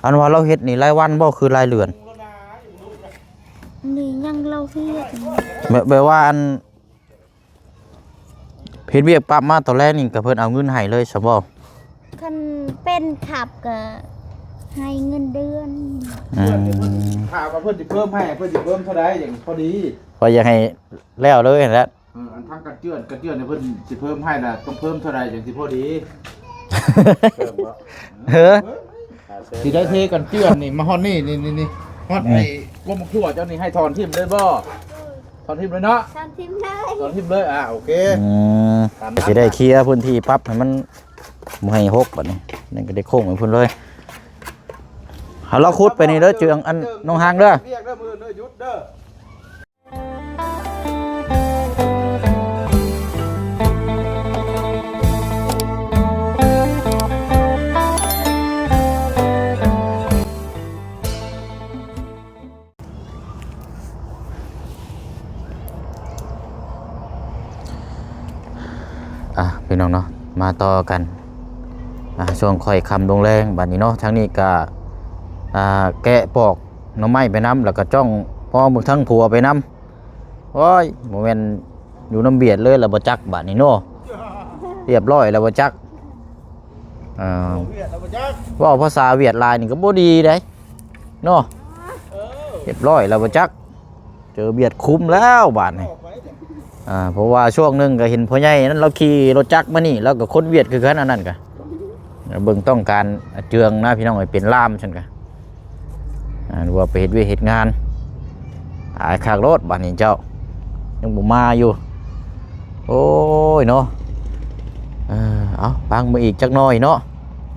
อันว่าเราเฮ็ดนี่รายวันบ่คือรายเดือนนี่ยังเราเฮ็ดแบบว่าอันเฮ็ดเวียกปั๊บมาตอนแรกนี่ก็เพิ่นเอาเงินให้เลยซะบ่คันเป็นขับก็ให้เงินเดือนถามว่าเพิ่นสิเพิ่มให้เพิ่นสิเพิ่มเท่าใดอย่างพอดีพออยากให้แล้วเลยนั่นแหละอันทางกระเจือนเนี่ยเพิ่นสิเพิ่มให้น่ะต้องเพิ่มเท่าใดอย่างสิพอดีเฮ้อสิได้เทกันเจือนนี่มาฮอดนี่ฮอดไอ้วงมะขั่วเจ้านี่ให้ถอนทิ่มเลยบ่ถอนทิ่มเลยเนาะถอนทิ่มเลยถอนทิ่มเลยโอเคสิได้เคลียร์พื้นที่ปั๊บให้มันบ่ให้หกบัดนี้นั่นก็ได้โค้งให้เพิ่นเลยเอาเราขุดไปนี่เด้อเจืองอันน้องหางเด้อเรียกเด้อมือเด้อหยุดเด้อพี่น้องเนาะมาต่อกันช่วงค่อยคำลงแรงบัดนี้เนาะทั้งนี้ก็แกะปอกหน่อไม้ไปน้ำแล้วก็จ้องพ่อมึงทั้งผัวไปน้ำโอ้ยโมเมนต์อยู่น้ำเบียดเลยแล้วบ่จักบัดนี้เนาะเรียบร้อยแล้วบ่จักว่าภาษาเวียดลายนี่ก็บ่ดีได้เนาะเรียบร้อยแล้วบ่จักเจอเบียดคุ้มแล้วบาดนี้เพราะว่าช่วงนึงก็เห็นพ่อใหญ่นั้นเราขี่รถจักรมานี่แล้วก็คนเวียดคือกันอันนั้นก็เบิ่งต้องการเจืองนะพี่น้องให้เป็นล่ามฉันก็หรือว่าไปเฮ็ดเวยกเฮ็ดงานหายคางรถบ้านนี้เจ้ายังบ่มาอยู่โอ้ยเนาะเอาปังมาอีกจักหน่อยเนาะ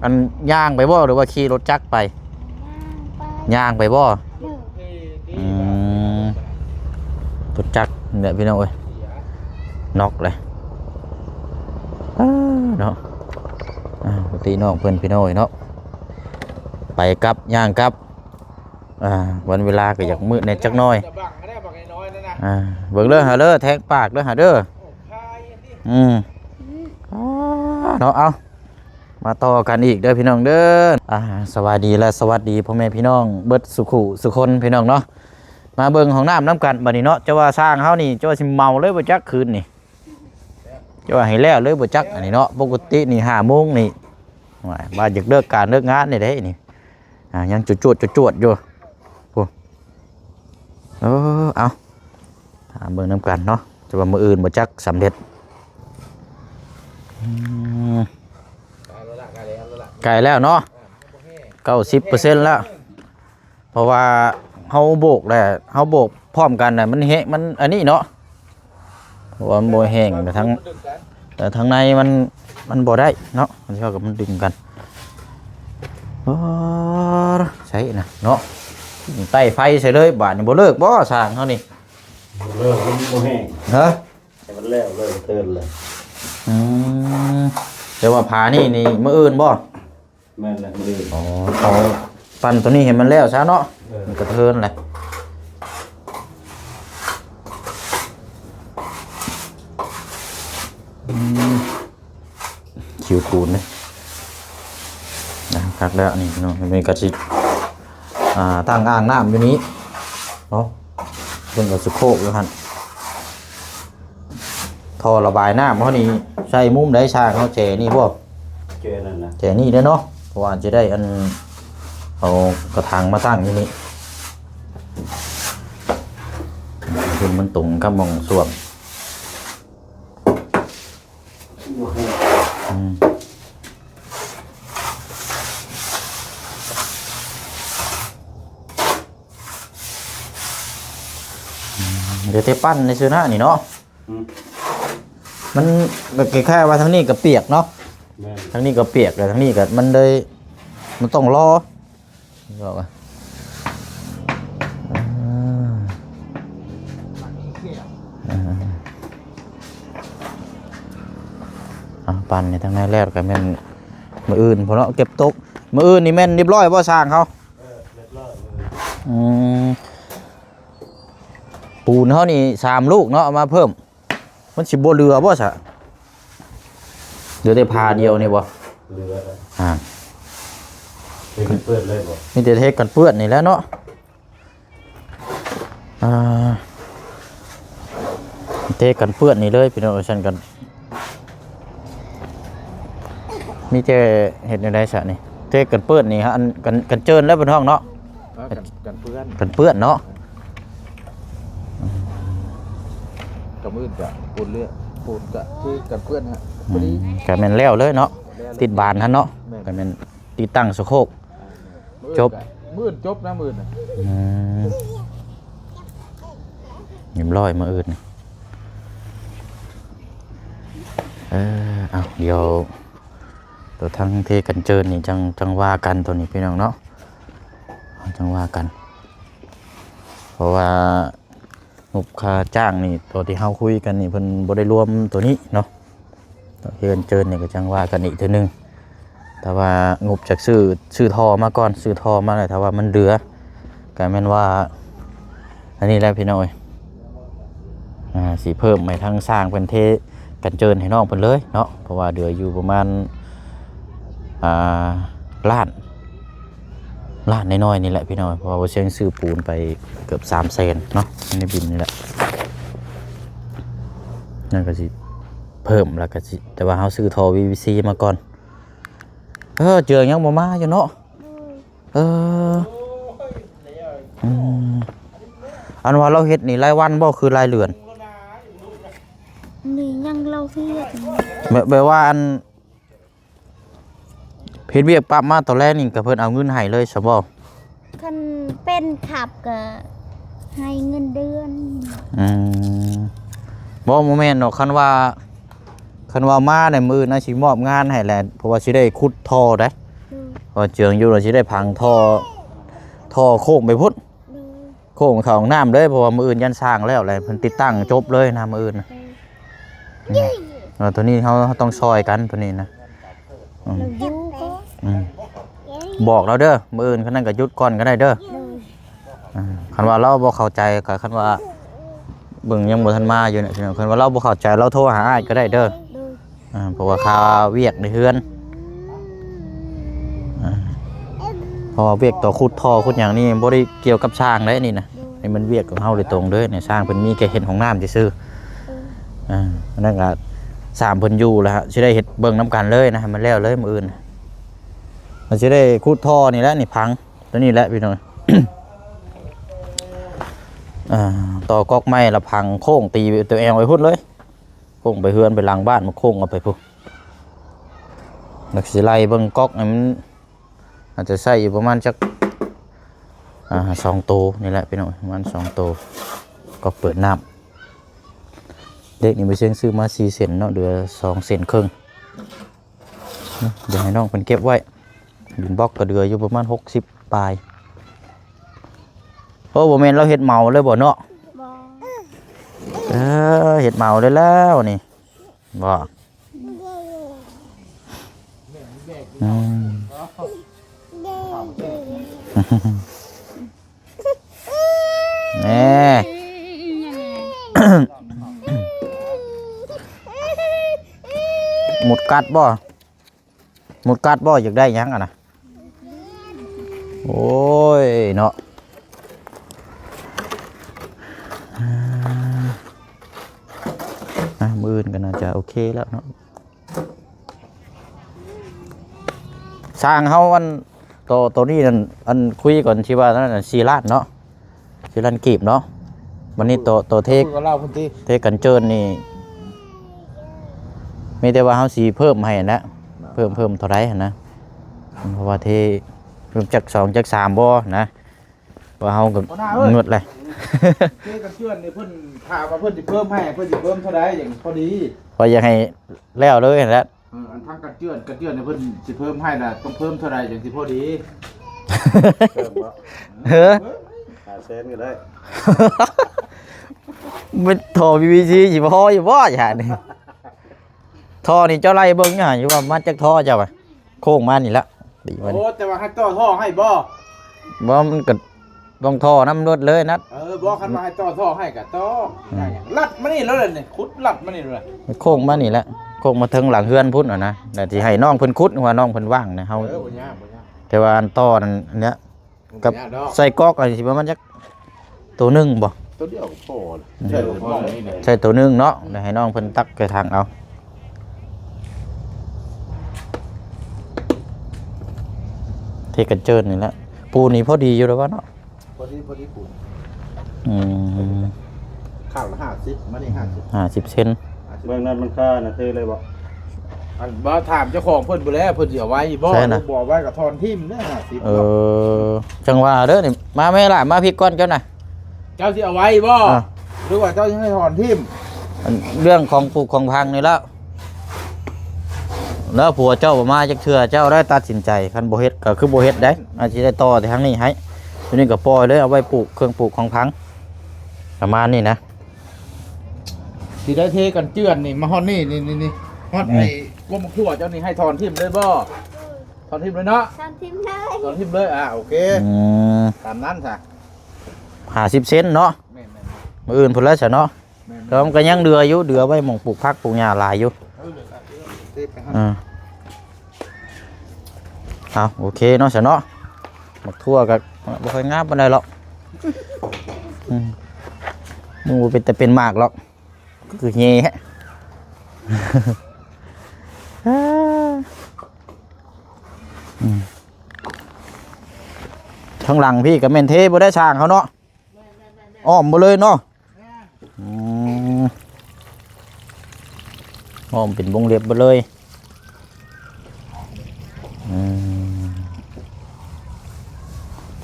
อันย่างไปบ่หรือว่าขี่รถจักรไปย่างไปบ่รถจักรเนี่ยพี่น้องเอ้ยนอกเลยเนาะปกติน้องเพื่อนพี่น้อยเนาะไปกับย่างกับวันเวลาก็อยากมืดในจักน้อยเบิ่งเด้อหาเด้อแทงปากเด้อหาเด้อเนาะเอามาต่อกันอีกเด้อพี่น้องเด้อสวัสดีและสวัสดีพ่อแม่พี่น้องเบิดสุขุสุคนพี่น้องเนาะมาเบิ่งของน้ำกันบัดนี้เนาะจะว่าสร้างเฮานี่จะว่าสิเมาเลยบ่จักคืนนี่จะว่าให้แล้วเลยบ่จักอันนี้เนาะปกตินี่5 โมงนี่บ้านอยากเลิกการเลิกงานนี่ได้นี่ยังจวดอยู่พวกเอาถามเบิ่งน้ำกันเนาะจะว่ามื้ออื่นบ่จักสำเร็จไกลแล้วเนาะ 90% แล้วเพราะว่าเฮาโบกแหละเฮาโบกพร้อมกันน่ะมันเฮมันอันนี้เนาะเพราะว่ามันบ่แห้งแต่ทั้งในมันบ่ได้เนาะมันเท่ากับมันดึงกันใช่นะเนาะไต่ไฟใส่เลยบาดนี่บ่เลิกบ่สร้างเฮานี่เลิกมันบ่แห้งฮะแต่มันแล้วเลิกเตือนเลยแต่ว่าผานี่มื้ออื่นบ่แม่นแล้วมื้ออื่นเอาปั่นตัวนี้เห็นมันแล้วซะเนาะมันกระเทินแหละคิวคูนเลยนะครับแล้วนี่เนาะมีกระชิตั้งอ่างน้ำอยู่นี้เนาะเรื่องกระสุโคกอยู่หันท่อระบายน้ำเขานี่ใส่มุ้มได้ช่างเขาเจนี่พวกเจนั่นนะเจนี่ได้เนาะเพราะว่าจะได้อันเอากระถางมาตั้งอยู่นี่คือมันตรงกับมองส่วมเดี๋ยวเตะปั้นในซื้อหน้านี่เนาะมันแค่ว่าทั้งนี้กับเปียกเนาะทั้งนี้กับเปียกแต่ทั้งนี้กับมันเลยมันต้องรอบอกว่าปั่นในทั้งนั้นแรกกับแม่นมืออื่นพอเนาะเก็บตกมืออื่นนี่แม่นเรียบร้อยเพราะสร้างเขาปูนเขานี่3 ลูกเนาะเอามาเพิ่มมันสิบ่เรือบ่ซะเรือได้พาเดียวนี่บ่เรือ เป็นเปื้อนเลยบ่ มีแต่เทกันเปื้อนนี่แหล้วเนาะเทกันเปื้อนนี่เลยพี่น้องฉันกันมีแต่เห็ดในไรสะนี่เทกันเปื้อนนี่ฮะอันกันเจิญแล้วเป็นห้องเนาะ กันเพื่อน กันเปื้อนเนาะ กับมืดกะปูนเลือดปูนกะคือกันเพื่อนฮะพอดี กันแม่นแล้วเลยเนาะติดบานฮะเนาะกันแม่นติดตั้งสะโคก จบ มืดจบนะมืดนะ ยิ้มร้อยมาอื่นนี่เอาเดี๋ยวตัวทั้งเทกันเจิญนี่จังว่ากันตัวนี้พี่น้องเนาะจังว่ากัน เพราะว่างบค่าจ้างนี่ตัวที่เฮาคุยกันนี่เพิ่นบ่ได้รวมตัวนี้เนาะตัวเทกันเจิญนี่ก็จังว่ากันอีกเทื่อนึงแต่ว่างบจากซื้อท่อมาก่อนซื้อท่อมาแล้วถ้าว่ามันเหลือก็แม่นว่าอันนี้แหละพี่น้องสิเพิ่มให้ทางสร้างเป็นเทกันเจิญให้น้องเพิ่นเลยเนาะเพราะว่าเหลืออยู่ประมาณล้านน้อยๆนี่แหละพี่น้องเพราะว่าเชียงซื้อปูนไปเกือบ300,000เนาะในบินนี่แหละนั่นก็สิเพิ่มแล้วก็สิแต่ว่าเฮาซื้อท่อ VVC มาก่อนเจอยังบ่มาอยู่เนาะอันว่าเราเฮ็ดนี่รายวันบ่คือรายเดือน นี่ยังเราเฮ็ด แบบว่าอันเพชรเวียกปั๊บมาตอนแรกนี่ก็เพิ่นเอาเงินให้เลยซะบ่ คันเป็นขับก็ให้เงินเดือน บ่แม่นเนาะคันว่ามาในมื้อนะสิมอบงานให้แหละเพราะว่าสิได้ขุดท่อได้พอเจืองอยู่แล้วสิได้พังท่อโค้งไปพุ่นโค้งเข้าห้องน้ำเลยเพราะว่ามื้ออื่นยันสร้างแล้วแหละเพิ่นติดตั้งจบเลยนะมื้ออื่นนะตัวนี้เขาต้องซอยกันตัวนี้นะ เราอยู่ก็ บอกเราเด้อมื้ออื่นคันนั้นก็หยุดก่อนก็ได้เด้อคันว่าเราบ่เข้าใจก็คันว่าเบิ่งยังบ่ทันมาอยู่เนี่ยคันว่าเราบ่เข้าใจเราโทรหาอ้ายก็ได้เด้อเพราะว่าค่าเวียกในเฮือนเพราะว่าเวียกต่อขุดท่อขุดหยังนี่บ่ได้เกี่ยวกับสร้างเด้นี่นะนี่มันเวียกของเฮาโดยตรงเด้อเนี่ยสร้างเพิ่นมีแค่เห็นของน้ำซื่ออันนั้นก็3เพิ่นอยู่แล้วฮะสิได้เฮ็ดเบิ่งนํกันเลยนะให้มันแล้วเลยมื้ออื่นมันสิได้ขุดท่อนี่แหละนี่พังตัวนี้แหละพี่น้อง ต่อก๊อกไม้ละพังโค้งตีตัวเองไว้พุ่นเลยโค้งไปเฮือนไปหลังบ้านมาโค้งเอาไปพุ่นนักสิไล่เบิ่งก๊อกนี่มันอาจจะใส่อยู่ประมาณจัก2 ตัวนี่แหละพี่น้องประมาณ2 ตัวก็เปิดน้ำเด็กนี่ไปเชียงซื้อมา4 เซนเนาะเดือ2 เซนครึ่งเดี๋ยวให้น้องเป็นเก็บไว้ดินบล็อกก็เดืออยู่ประมาณ60 ปลายโอ้บ่แม่นเราเฮ็ดเมาเลยบ่เนาะ บ่ เฮ็ดเมาเลยแล้วนี่บ่แน่หมุดกัดบ่อยากได้หยังอ่ะนะโอ้ยเนาะมืออื่นก็น่าจะโอเคแล้วเนาะสร้างเขาอันตัวนี้นั่นอันคุยก่อนที่ว่านั่น4 ล้านเนาะ4 ล้านกีบเนาะวันนี้ตัวเทคกันเจิญนี่มีแต่ว่าเขาสีเพิ่มให้นะเพิ่มเท่าไรนะเพราะว่าเทเพิ่มจาก2 จาก 3บ่นะว่าเขาก็เงือดเลย เพื่อนเพื่อนนี่เพิ่นถามว่าเพิ่นสิเพิ่มให้เพิ่นสิเพิ่มเท่าใดอย่างพอดี พออยากให้แล้วเลยแล้ว อันทางกันเจือนเนี่ยเพิ่นสิเพิ่มให้น่ะต้องเพิ่มเท่าใดอย่างสิพอดี เพิ่มบ่ 500,000ก็ได้ มันท่อ PVC สิพออยู่บ่อย่านี่ท่อนี่เจ้าไล่เบิ่งอยู่ว่ามันจักท่อเจ้าไปโค้งมานี่ละดีมัน โอ้แต่ว่าให้ต่อท่อให้บ่ บ่มันก็ต้องท่อน้ำรถเลยนัด บ่คันว่าให้ต่อท่อให้ก็ต่อลัดมานี่แล้วนี่ขุดลัดมานี่เลย โค้งมานี่ละโค้งมาถึงหลังเฮือนพุ่นน่ะนะแต่ที่ให้น้องเพิ่นขุดว่าน้องเพิ่นว่างนะเฮา บ่ยาก เท แต่ว่าอันต่อนั่นอันเนี้ยกับใส่ก๊อกอันนี้สิประมาณจักตัวหนึงบ่ ตัวเดียวก็พอเลยใช่ผมมองนี่เนี่ย ใส่ตัวหนึงเนาะเดี๋ยวให้น้องเพิ่นตักไปทางเอาเทกันเจินนี่แหละปูนี่พอดีอยู่แล้ววะเนาะ พอดีปู อืม ข้าวละ50มานี่50 50เซน เบื้องนั้นมันค่านะเทเลยบ่ อันบ่ถามเจ้าของเพิ่นบ่แล้วเพิ่นสิเอาไว้บ่บ่ไว้กับทอนทิ่มเด้อ50 เออจังหวะเด้อนี่มาแม่ล่ะมาพี่ก้อนเจ้าน่ะ เจ้าสิเอาไว้บ่ อ่ะ หรือว่าเจ้าสิให้ทอนทิ่ม อันเรื่องของปลูกของพังนี่แล้วผัวเจ้าบ่มาจักเทื่อเจ้าได้ตัดสินใจคันบ่เฮ็ดก็คือบ่เฮ็ดได้อาจสิได้ต่อแต่ทางนี้ให้ตัวนี้ก็ปล่อยเลยเอาไว้ปลูกเครื่องปลูกของพังประมาณนี้นะ สิได้เทกันเจือนนี่มาฮอดนี่ฮอดไอ้กวมขั่วเจ้านี่ให้ทอนทิ่มเลยบ่ทอนทิ่มเลยเนาะ ทำทิมเลย ทอนทิ่มเลยโอเค อืม ตามนั้นซะ 50เซนเนาะ แม่น มื้ออื่นพุ่นแล้วซะเนาะ ๆ แล้วมันก็ยังเดืออยู่เดือไว้หม่องปลูกผักปลูกหญ้าหลายอยู่ เทไปหั่น เอาโอเคเนาะซะเนาะหมักทั่วก็บ่ค่อยงามปานใดหรอกมึงบ่เป็นแต่เป็นมากหรอกก็คือแย่ฮะ ข้างหลังพี่กับเมนเทบ่ได้ช่างเขาเนาะอ้อมบ่เลยเนาะอ้อมเป็นวงเล็บบ่เลย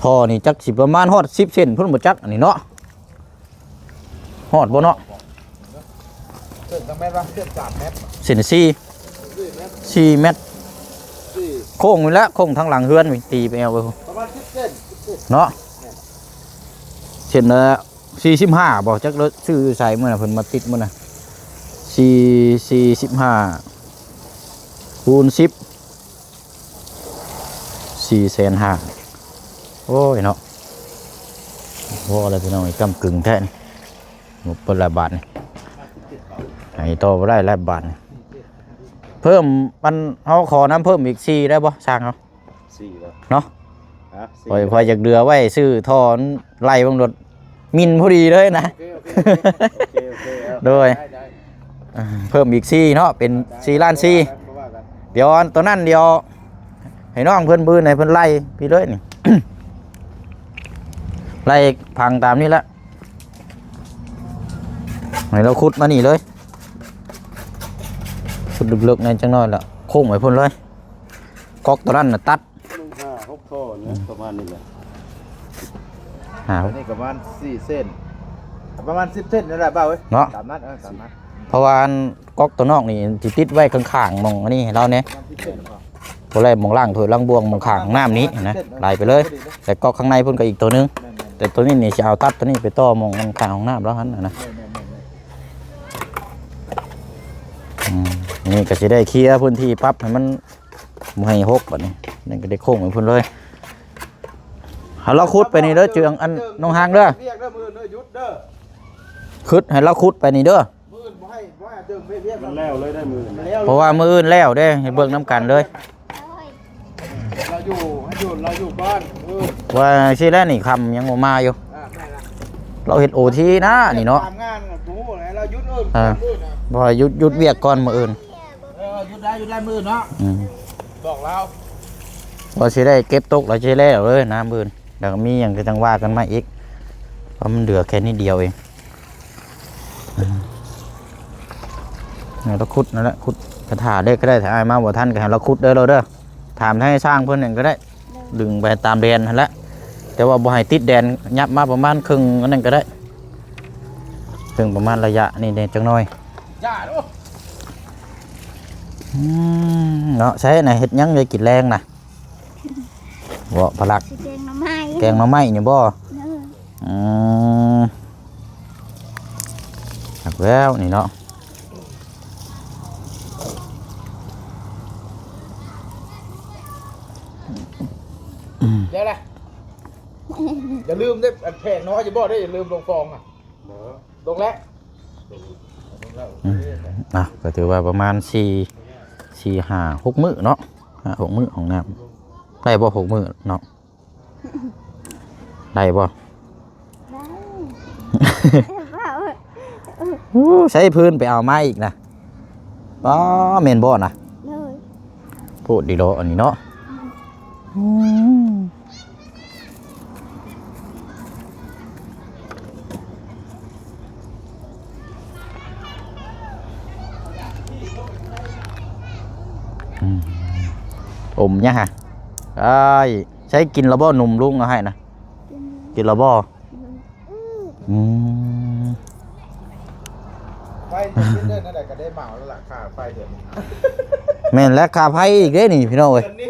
ท่อนี่จักสิประมาณฮอด10เซนพุ่นบ่จักอันนี้เนาะฮอดบ่เนาะ เส้นจังแม่นว่าเส้น3เมตร เซน4เมตรโค้งนี่แหละโค้งทางหลังเฮือนนี่ตีไปเอาไป ประมาณ10เส้น เนาะเช่นละ45บอกจักรถซื้อใส่เมื่อน่ะเพิ่นมาติดมื้อน่ะ45คูณ10 4,500,000โอ้ยเนาะโอ้อะไรพี่น้องไอ้กำกึ่งแท้นี่หมดเป็นหลายบาทนี่ให้ต่อบ่ได้หลายบาทนี่เพิ่มมันเฮาขอน้ำเพิ่มอีก4ได้บ่สร้างเฮา 4แล้ว เนาะ ฮะ พออยากเดือไว้ซื้อทอนไล่บางรถมินพอดีเลยนะ โอเค โดยเพิ่มอีก4เนาะเป็น4ล้าน4เดี๋ยวอันตัวนั้นเดี๋ยวให้น้องเพิ่นบืนให้เพิ่นไล่พี่เลยนี่ ไล่พังตามนี้ละให้เราขุดมานี่เลยขุดลึกๆในจังน้อยละโค้งไว้เพิ่นเลยก๊อกตัวนั้นน่ะตัด 6ท่อเนี่ยประมาณนี้แหละ อันนี้ประมาณ4เส้นประมาณ10เส้นนั่นแหละเบ้าเว้ย เนาะ ตามนั้นตามนั้น เพราะว่าอันก๊อกตัวนอกนี่สิติดไว้ข้างๆหมองอันนี้ให้เราเนี่ย ประมาณ10เส้นพอ ตัวแรกหมองล่างถอยล่างบวงหมองข้างน้ำนี้นะไล่ไปเลย แต่ก๊อกข้างในเพิ่นก็อีกตัวนึงแต่ตัวนี้นี่จะเอาตัดตัวนี้ไปต่อหมองมันข้างของน้ำแล้วหันนะนี่ก็จะได้เคลียร์พื้นที่ปั๊บให้มันบ่ให้หกแบบนี้นี่ก็ได้โค้งเหมือนเพิ่นเลยให้เราขุดไปนี่เด้อเจืองอันน้องหางเด้อ เรียกเด้อมือเด้อหยุดเด้อ ขุดให้เราขุดไปนี่เด้อ มือบ่ให้เติมเรียก มันแล้วเลยได้มือ เพราะว่ามื้ออื่นแล้วเด้ให้เบิ่งน้ำกันเลย เราอยู่บ้านว่าสิแล้วนี่คำยังบ่มาอยู่ ได้ละ เราเฮ็ดโอทีนะนี่เนาะ ทำงานกับกูเราหยุดอื่น บ่หยุดเวียกก่อนมื้ออื่น หยุดได้มือเนาะบอกเรา ว่าสิได้เก็บตกแล้วสิแล้วเลยน้ำมื้ออื่นแล้วก็มีหยังก็จังว่ากันมาอีกเพราะมันเหลือแค่นิดเดียวเองเราขุดนั่นแหละขุดกระถาได้ก็ได้ถ้าอายมาบ่ทันก็ให้เราขุดเด้อเราเด้อถามให้สร้างเพิ่นนั่นก็ได้ดึงไปตามแดนนั่นแหละแต่ว่าบ่ให้ติดแดนยับมาประมาณครึ่งอันนั้นก็ได้ครึ่งประมาณระยะนี่จังน้อย อย่าดู เนาะใช้น่ะเฮ็ดหยังได้กินแรงน่ะบ่พลัก สีแดงน้ำไม้ แกงหน่อไม้นี่บ่ อืมหักแล้วนี่เนาะ เดี๋ยวแหละอย่าลืมได้แผงน้อยจะบอกได้อย่าลืมลงฟองอ่ะลงแล้ว ก็ถือว่าประมาณ4 5 6มื้อเนาะ6มื้อของน้ำ ได้บ่6 มื้อเนาะได้บ่ ได้ ใช้พื้นไปเอาไม้อีกนะป้าเมนบ่นะ เลย พูดดีโลอันนี้เนาะอมยังฮะไอ้ใช้กินระบ่หนุ่มลุงเอาให้นะกินระบ่อืม ไฟจะขึ้นเด้อนั่นแหละก็ได้เหมาแล้วล่ะค่าไฟเดือนนี้ แม่นและค่าไฟอีกเด้นี่พี่น้องเอ้ย เดือนนี้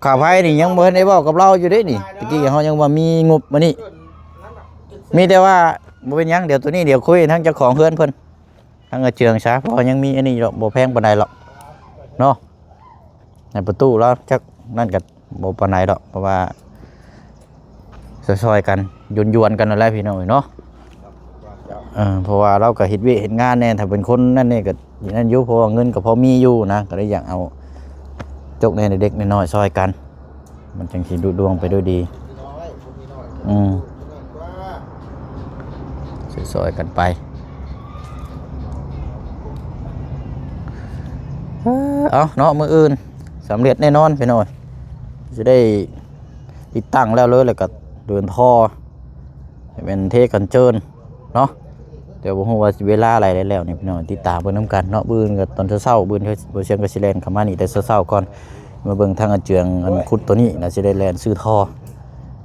ค่าไฟนี่ยังบ่ทันได้เว้ากับเราอยู่เด้นี่ตะกี้เฮายังว่ามีงบมานี่ เดือนนั้นน่ะ มีแต่ว่าบ่เป็นหยังเดี๋ยวตัวนี้เดี๋ยวคุยทั้งเจ้าของเฮือนเพิ่นทั้งเจืองซะเพราะยังมีอันนี้หรอกบ่แพงปานใดหรอกเนาะในประตูแล้วจักนั่นก็บ่ปานใดดอกเพราะว่าซอยๆกันยวนๆกันนั่นแหละพี่น้องเอ้ยเนาะเพราะว่าเราก็เฮ็ดเวยกเฮ็ดงานแน่ถ้าเป็นคนนั่นนี่ก็อย่างนั้นอยู่เพราะว่าเงินก็พอมีอยู่นะก็เลยอยากเอาจกในเด็กๆน้อยๆซอยกัน มันจังสิดุดวงไปด้วยดี น้อยคนมีน้อย อืม ว่า ซอยๆกันไปเอาเนาะมื้ออื่นสำเร็จแน่นอนพี่น้อยจะได้ติดตั้งแล้วเลยแล้วก็เดินท่อให้เป็นเทกันเจิญเนาะเดี๋ยวบ่ฮู้ว่าสิเวลาอะไรได้แล้วนี่พี่น้อยติดตามเบิ่งนํกันเนาะมื้ออื่นก็ตอนเช้าๆมื้อนี้บ่เชียงก็สิแล่นเข้ามานี่แต่เช้าๆก่อนมาเบิ่งทางอันเจืองอันขุดตัวนี้น่าสิได้แล่นซื้อท่อ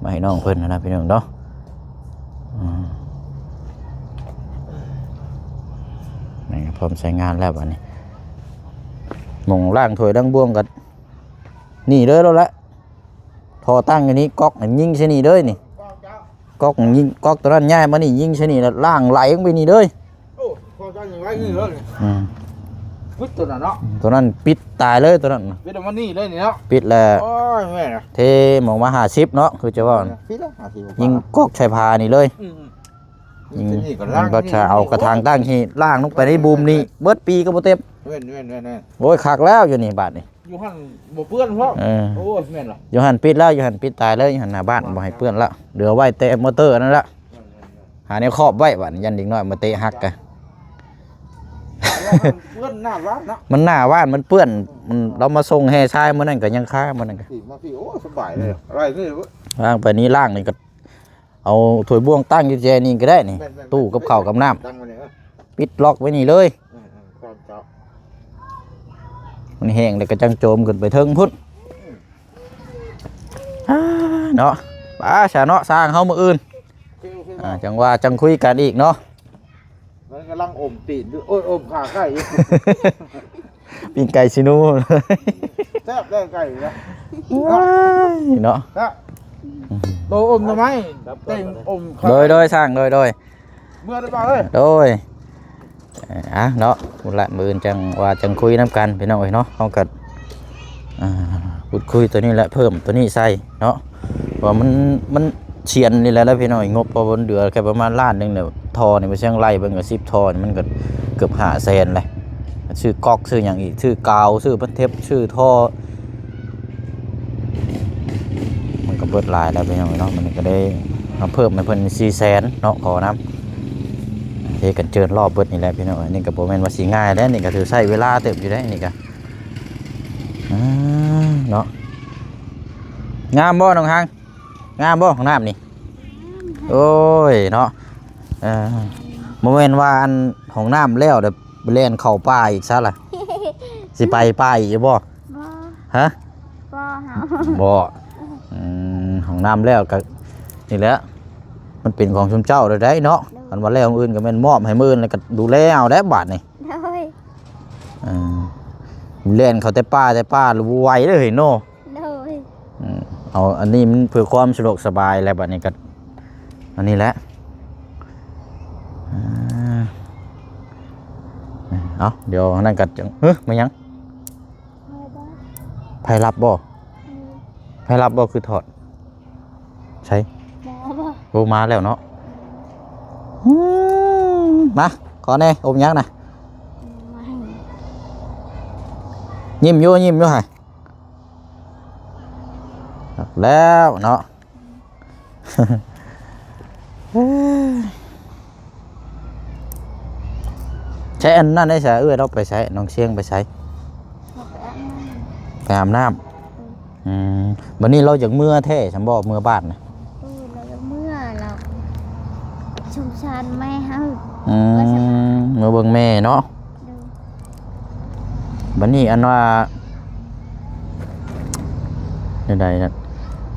มาให้น้องเพิ่นนะพี่น้องเนาะนี่พร้อมใช้งานแล้วบัดนี้หม่องล่างถ้วยดังบ่วงก็นี่เด้อแล้วละท่อตั้งอันนี้ก๊อกยิงใส่นี่เด้อนี่ก๊อกยิงก๊อกตัวนั้นย้ายมานี่ยิงใส่นี่แล้วล่างไหลลงไปนี่เด้อ โอ้พอใจอย่างไรนี่เลย พุทธตัวน่ะเนาะ ตัวนั้นปิดตายเลยตัวนั้น เวลามันนี่เลยนี่เนาะ ปิดแล้ว โอ้ยแม่น่ะ เทหมองมา50เนาะคือจะว่า พี่ละ50 ยิงก๊อกใช้พานี่เลย ยิง นี่ก็ มั ล้าง นก็จะเอากระถางตั้งที่ล่างลงไปในบูมนี่เบิดปีก็บ่เต็ม เว้นโอ้ยคักแล้วอยู่นี่บาดนี่ อยู่หั่นบ่เปื้อนเพราะ เออ โอ้ยแม่นล่ะ อยู่หันปิดแล้วอยู่หันปิดตายเลยอยู่หันหน้าบ้านบ่ให้เปื้อนละเหลือไว้แต่มอเตอร์นั่นละหาแนวครอบไว้บาดยันเด็กน้อยมาเตะหักกะ เปื้อนหน้าร้านเนาะ มันหน้าบ้านมันเปื้อนมันเรามาส่งแห่ชายมื้อนั้นก็ยังค้ามื้อนั้นก็ สิมาพี่โอ้สบายเลยอะไรนี่ ล่างไปนี้ล่างนี่ก็เอาถ้วยบ่วงตั้งอยู่แจนี่ก็ได้นี่ตู้กับข้าวกับน้ำ ดังมาเนี่ย ปิดล็อกไว้นี่เลย ความเจ้า มันแห้งแล้วก็จังโจมขึ้นไปเทิงพุ่นเนาะป้าชาเนาะสร้างเฮามื้ออื่นจังว่าจังคุยกันอีกเนาะ มันกำลังอมตีนด้วยโอ้ยอมขาไก่อยู่ ปิ้งไก่ชินู แซ่บได้ไก่นะ เนาะ โตอมทำไมเต็งอมขา โดยสร้างโดย เมื่อได้ป่ะเอ้ย เนาะพุ่นละมื้ออื่นจังว่าจังคุยนํกันพี่น้องเอ้ยเนาะเฮาก็พูดคุยตัวนี้แหละเพิ่มตัวนี้ใส่เนาะว่ามันเฉียนนี่แหละแล้วพี่น้องงบพอเดือนแค่ประมาณล้านนึงเนี่ยทอนี่มันเชียงไล่เบิ่งก็10ทอนี่มันก็เกือบ500,000เลยชื่อก๊อกชื่อหยังอีกชื่อกาวชื่อพันเทปชื่อท่อมันก็เบิดหลายแล้วพี่น้องเนาะมันก็ได้มาเพิ่มให้เพิ่น400,000เนาะขอน้ำเทกันเจิญรอบเบิดนี่แหละพี่น้องนี่ก็บ่แม่นว่าสิง่ายแล้วนี่ก็ถือใช้เวลาเติบอยู่ได้นี่ก็เนาะงามบ่น้องฮังงามบ่ของน้ำนี่โอ้ยเนาะโมเมนต์ว่าอันของน้ำแล้วเดี๋ยวไปเล่นเข้าป่าอีกซะล่ะ สิไปป่าอีกบ่ บ่ ฮะ บ่เฮา บ่ของน้ำแล้วก็นี่แหละมันเป็นของชุมเจ้าเลยได้เนาะคันว่าแล้วของอื่นก็แม่นมอบให้มื้อแล้วก็ดูแลเอาได้บาดนี่ เลย เล่นเขาแต่ป้ารู้ไวเด้อเห็นเนาะ เลย เอาอันนี้มันเพื่อความสะดวกสบายแล้วบัดนี้ก็อันนี้แหละเอาเดี๋ยวนั่นก็จังมายังไผรับบ่ไผรับบ่คือถอดใช่ บ่ โอ้มาแล้วเนาะมาขอแน่อมยักษ์นะ มาให้ ยิ้มอยู่ให้ แล้วเนาะ ใช้อันนั้นได้ใช่เราไปใช้น้องเชียงไปใช้ เขาไปอาบน้ ไปอาบน้ำวันนี้เราจากเมื่อแท้ฉันบอกเมื่อบ้านนะ เราจะเมื่อเราสงสารแม่เฮา เมื่อเบิ่งแม่เนาะ ดู วันนี้อันว่าใดๆนะ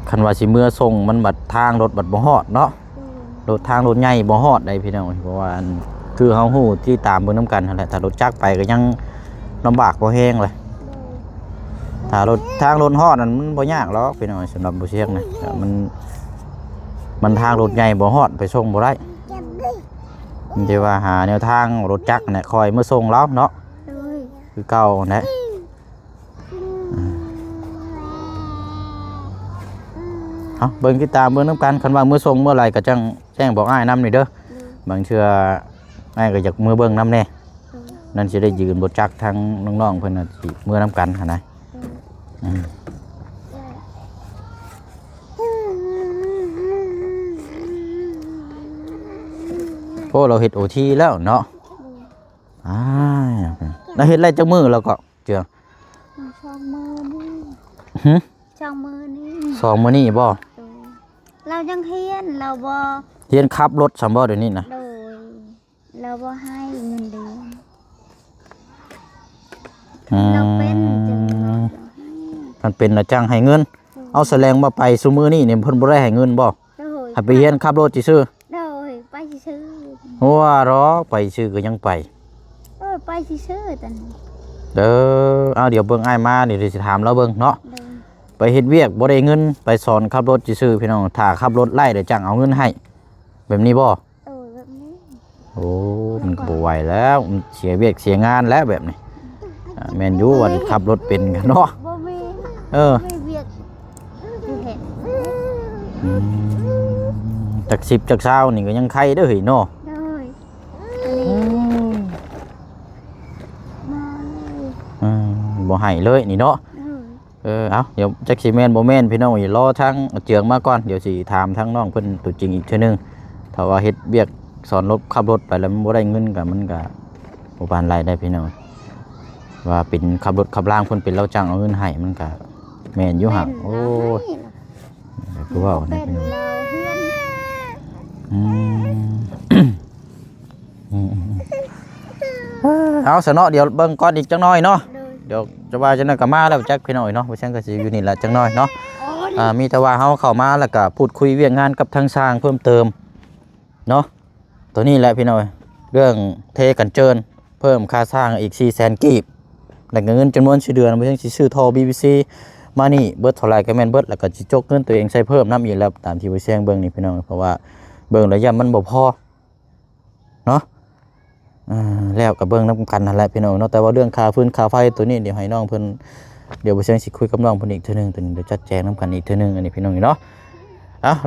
คันว่าสิเมื่อส่งมันบัดทางรถบัดบ่ฮอดเนาะ ดู รถทางรถใหญ่บ่ฮอดได้พี่น้องเพราะว่าอันคือเฮาฮู้ที่ตามเบิ่งนํกันนั่นแหละถ้ารถจักรไปก็ยังลำบากบ่แฮงเลย ดู ถ้ารถทางรถฮอดนั่นมันบ่ยากหรอกพี่น้องสำหรับบ่เชียงนะแต่มันทางรถใหญ่บ่ฮอดไปส่งบ่ได้มันสิว่าหาแนวทางรถจักรเนี่ยคอยมาส่งเราเนาะ ดู คือเก่านะเอาเบิ่งติดตามเบิ่งนํกันคันว่ามื้อส่งเมื่อไหร่ก็จังแจ้งบอกอ้ายนำนี่เด้อบางเทื่ออ้ายก็อยากมือเบิ่งนำแน่นั่นสิได้ยืนบ่จักทางน้องๆเพิ่นน่ะสิมือนํกันหั่นนะอืมโอ้เราเฮ็ด OT แล้วเนาะอ้ายแล้วเฮ็ดอะไรจักมือแล้วก็เจือ ช่องมือนี่ หึ ช่องมือนี่ สองมื้อนี้บ่ ดูเรายังเฮียนเราบ่ เรียนขับรถสำบ่เดี๋ยวนี้นะ โดยเราบ่ให้เงินเดือน เราเป็นจังเราจะให้ มันเป็นน่ะจ้างให้เงิน เอาแสลงมาไปซุมื้อนี้เนี่ยเพิ่นบ่ได้ให้เงินบ่ โดย ให้ไปเรียนขับรถซื่อ โดยไปซื้อ ๆเพราะว่าหรอกไปซื่อก็ยังไป ไปซื้อตอนนี้ เด้อเอาเดี๋ยวเบิ่งอ้ายมาเดี๋ยวสิถามเราเบิ่งเนาะ โดย ไปเฮ็ดเวียกบ่ได้เงินไปสอนขับรถซื่อๆพี่น้องถ้าขับรถไล่เดี๋ยวจ้างเอาเงินให้ แบบนี้บ่ แบบนี้ โอ้มันก็บ่ไหวแล้วมันเสียเวียกเสียงานแล้วแบบนี้แม่นอยู่ว่าขับรถเป็นกันเนาะ บ่มี เออ ไม่เวียกที่เห็น จาก10จาก20นี่ก็ยังไข่เด้อเฮ้ยเนาะ โดยอันนี้มาเลย บ่ให้เลยนี่เนาะ โดย เอาเดี๋ยวจักสิแม่นบ่แม่นพี่น้องอย่ารอทั้งเจืองมาก่อนเดี๋ยวสิถามทั้งน้องเพิ่นตัวจริงอีกเทื่อนึงถ้าว่าเฮ็ดเวียกสอนรถขับรถไปแล้วมันบ่ได้เงินก็มันก็บ่ปานไรได้พี่น้องว่าเป็นขับรถขับล่างเพิ่นเป็นเราจ้างเอาเงินให้มันก็แม่นอยู่ห่างโอ้ยคือว่า เป็ เนี่ย น พี่น้อง เราเพื่อน อืมเอาซะเนาะเดี๋ยวเบิ่งก่อนอีกจังน้อยเนาะ โดย เดี๋ยวจะว่าจะนั่นก็มาแล้วจักพี่น้อยเนาะเพราะฉะนั้นก็สิอยู่นี่แหละจังน้อยเนาะมีแต่ว่าเฮาเข้ามาแล้วก็พูดคุยเวียกงานกับทางสร้างเพิ่มเติมเนาะตัวนี้แหละพี่น้อยเรื่องเทกันเจินเพิ่มค่าสร้างอีก 400,000 กีบแล้วก็เงินจำนวน4เดือนบ่จังสิซื้อท่อ BBC มานี่เบิดเท่าไหร่ก็แม่นเบิดแล้วก็สิจกเงินตัวเองใช้เพิ่มนำอีกแล้วตามที่บ่แซงเบิ่งนี่พี่น้องเพราะว่าเบิ่งระยะมันบ่พอเนาะแล้วก็เบิ่งนำกันนั่นแหละพี่น้องเนาะแต่ว่าเรื่องค่าฟืนค่าไฟตัวนี้เดี๋ยวให้น้องเพิ่นเดี๋ยวบ่เชิงสิคุยกับน้องเพิ่นอีกเทื่อนึงเดี๋ยวจัดแจงนำกันอีกเทื่อนึงอันนี้พี่น้องเนาะ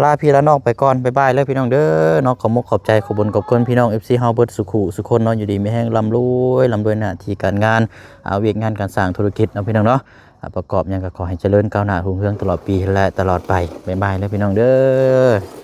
ลาพี่ลาน้องไปก่อนบ๊ายบายเลยพี่น้องเด้อเนาะขอบมุกขอบใจขอบบุญขอบคุณพี่น้อง FC เฮาเบิดสุขุสุคนเนาะอยู่ดีมีแห้งร่ำรวยหน้าที่การงานเวียกงานการสร้างธุรกิจเนาะพี่น้องเนาะประกอบหยังก็ขอให้เจริญก้าวหน้ารุ่งเรืองตลอดปีและตลอดไปบ๊ายบายเลยพี่น้องเด้อ